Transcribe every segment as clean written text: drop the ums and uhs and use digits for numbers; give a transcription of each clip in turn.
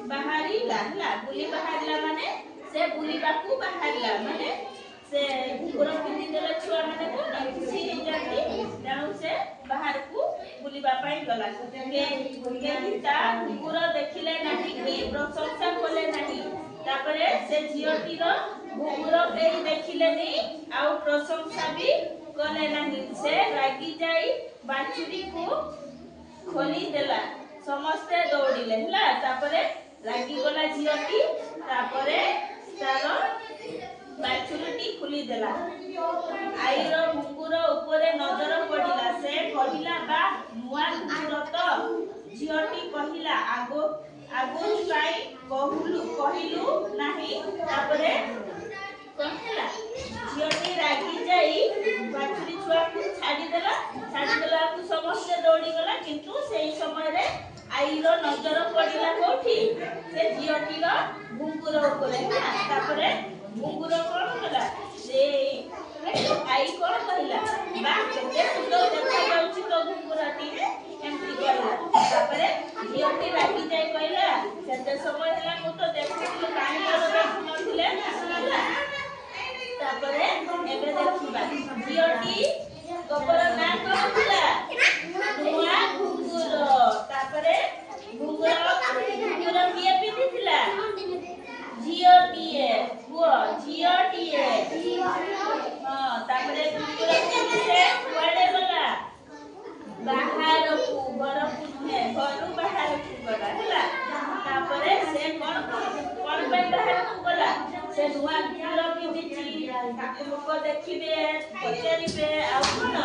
ବାହାରିଲା ହେଲା ବୁଲି ବାହାରିଲା ମାନେ ସେ ବୁଲିବାକୁ ବାହାରିଲା ମାନେ ସେ କୁକୁର ପିନ୍ଧିଦେଲେ ଛୁଆ ମାନେ କଣ ଖୁସି ହେଇଯାନ୍ତି ତେଣୁ ସେ ବାହାରକୁ ବୁଲିବା ପାଇଁ ଗଲା କେହି ତା କୁକୁର ଦେଖିଲେ ନାହିଁ କି ପ୍ରଶଂସା କଲେ ନାହିଁ ତାପରେ ସେ ଝିଅଟିର କୁକୁର କେହି ଦେଖିଲେନି ଆଉ ପ୍ରଶଂସା ବି କଲେ ନାହିଁ ସେ ରାଗି ଯାଇ ବାଛୁରୀକୁ ଖୋଲି ଦେଲା ସମସ୍ତେ ଦୌଡ଼ିଲେ ହେଲା ତାପରେ ରାଗିଗଲା ଝିଅଟି ତାପରେ ତାର ବାଛୁରୀଟି ଖୋଲି ଦେଲା ଆଈର କୁକୁର ଉପରେ ନଜର ପଡ଼ିଲା ସେ କହିଲା ବା ନୂଆ କୁକୁର ତ ଝିଅଟି କହିଲା ଆଗରୁ କାଇଁ କହିଲୁ ନାହିଁ ତାପରେ କଣ ହେଲା ଝିଅଟି ରାଗି ଯାଇ ବାଛୁରୀ ଛୁଆକୁ ଛାଡ଼ିଦେଲାକୁ ସମସ୍ତେ ଦୌଡ଼ିଗଲା କିନ୍ତୁ ସେଇ ସମୟରେ ଆଈର ନଜର ପଡ଼ିଲା କୋଉଠି ସେ ଝିଅଟିର ଘୁଙ୍ଗୁର ଉପରେ ତାପରେ ଘୁଙ୍ଗୁର କଣ କଲା ସେ ଆଈ କଣ କହିଲା ବା କେତେ ସୁନ୍ଦର ଦେଖାଯାଉଛି ତ ଘୁଙ୍ଗୁରଟି ଏମିତି କହିଲା ତାପରେ ଝିଅଟି ରାଗି ଯାଇ କହିଲା ସେତେ ସମୟ ହେଲା ମୁଁ ତ ଦେଖୁଥିଲି କାହିଁ ଦେଖୁନଥିଲେ ହେଲା ତାପରେ ଏବେ ଦେଖିବା ଝିଅଟି ଗପର ନାଁ କଣ ଥିଲା ନୂଆ ଘୁଙ୍ଗୁର ତାପରେ ଘୁଙ୍ଗୁର କିଏ ପିନ୍ଧିଥିଲା ଝିଅଟିଏ ପୁଅ ଝିଅଟିଏ ହଁ ତାପରେ ଘୁଙ୍ଗୁର ପିନ୍ଧିଲେ କୁଆଡ଼େ ଗଲା ବାହାରକୁ ଘରକୁ ନୁହେଁ ଘରୁ ବାହାରକୁ ଗଲା ହେଲା ତାପରେ ସେ କଣ ପାଇଁ ବାହାରକୁ ଗଲା ସେ ନୂଆ ଘୁଙ୍ଗୁର ପିନ୍ଧିଛି ତାକୁ ଲୋକ ଦେଖିବେ ପଚାରିବେ ଆଉ କଣ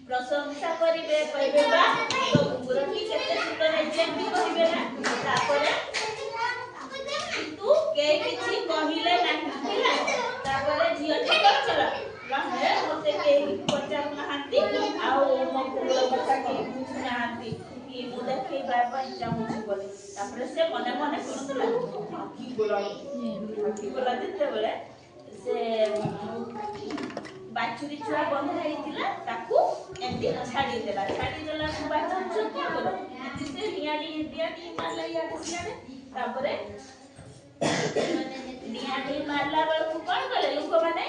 ପ୍ରଶଂସା କରିବେ କହିବେ ବା ତୋ ଘୁଙ୍ଗୁରଟି କେତେ ସୁନ୍ଦର ହେଇଛି ଏମିତି କହିବେ ନା ତାପରେ କିନ୍ତୁ କେହି କିଛି କହିଲେ ନାହିଁ ହେଲା ତାପରେ ଝିଅଟି କଣ କଲା ମତେ କେହି ପଚାରୁନାହାନ୍ତି ଆଉ ମୋ ଘୁଙ୍ଗୁର କଥା କେହି ବୁଝୁନାହାନ୍ତି କି ମୁଁ ଦେଖେଇବା ପାଇଁ ଚାହୁଁଛି ବୋଲି ତାପରେ ସେ ମନେ ମନେ କଣ କଲା ହାକିଗଲା ଯେତେବେଳେ ସେ ବାଛୁରୀ ଛୁଆ ବନ୍ଧା ହେଇଥିଲା ତାକୁ ଏମିତି ଛାଡ଼ିଦେଲା ବାଛୁରୀ ଛୁଆ କଣ କଲା ସେ ନିଆଁଟି ମାରିଲା ଇଆଡ଼େ ସିଆଡ଼େ ତାପରେ ନିଆଁଟି ମାରିଲା ବେଳକୁ କଣ କଲେ ଲୋକମାନେ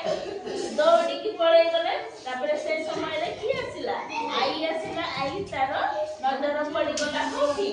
ଦୌଡ଼ିକି ପଳେଇ ଗଲେ ତାପରେ ସେ ସମୟରେ କିଏ ଆସିଲା ଆଈ ତାର ନଜର ପଡ଼ିଗଲା କୋଉଠି